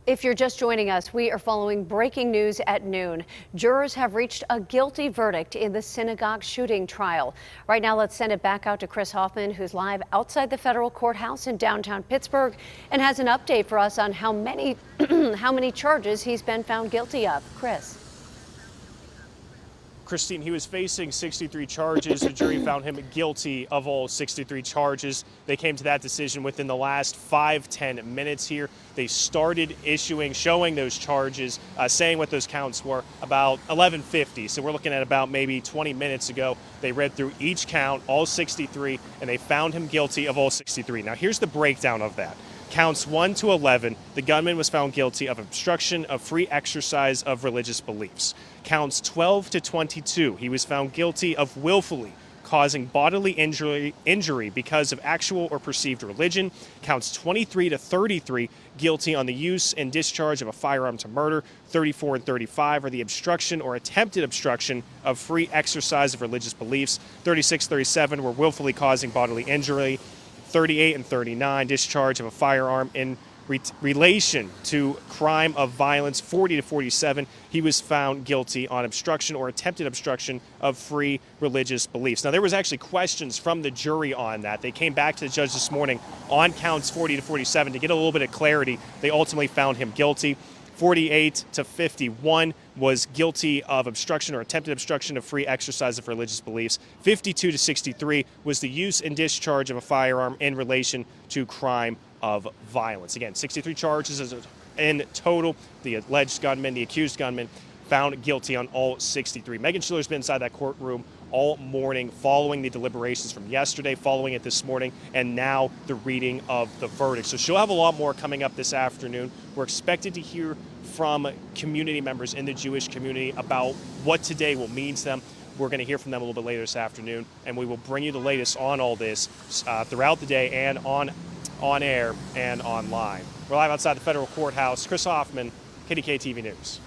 If you're just joining us, we are following breaking news at noon. Jurors have reached a guilty verdict in the synagogue shooting trial. Right now, let's send it back out to Chris Hoffman, who's live outside the federal courthouse in downtown Pittsburgh and has an update for us on how many charges he's been found guilty of. Chris. Christine, he was facing 63 charges. The jury found him guilty of all 63 charges. They came to that decision within the last 5-10 minutes here. They started showing those charges, saying what those counts were about 11:50. So we're looking at about maybe 20 minutes ago. They read through each count, all 63, and they found him guilty of all 63. Now here's the breakdown of that. Counts 1 to 11, the gunman was found guilty of obstruction of free exercise of religious beliefs. Counts 12 to 22, he was found guilty of willfully causing bodily injury because of actual or perceived religion. Counts 23 to 33, guilty on the use and discharge of a firearm to murder. 34 and 35 are the obstruction or attempted obstruction of free exercise of religious beliefs. 36, 37 were willfully causing bodily injury. 38 and 39, discharge of a firearm in relation to crime of violence. 40 to 47, he was found guilty on obstruction or attempted obstruction of free religious beliefs. Now, there was actually questions from the jury on that. They came back to the judge this morning on counts 40 to 47 to get a little bit of clarity. They ultimately found him guilty. 48 to 51 was guilty of obstruction or attempted obstruction of free exercise of religious beliefs. 52 to 63 was the use and discharge of a firearm in relation to crime of violence. Again, 63 charges in total. The alleged gunman, the accused gunman, found guilty on all 63. Megan Schiller's been inside that courtroom all morning following the deliberations from yesterday, following it this morning, and now the reading of the verdict. So she'll have a lot more coming up this afternoon. We're expected to hear from community members in the Jewish community about what today will mean to them. We're going to hear from them a little bit later this afternoon, and we will bring you the latest on all this throughout the day and on air and online. We're live outside the federal courthouse. Chris Hoffman, KDKA-TV News.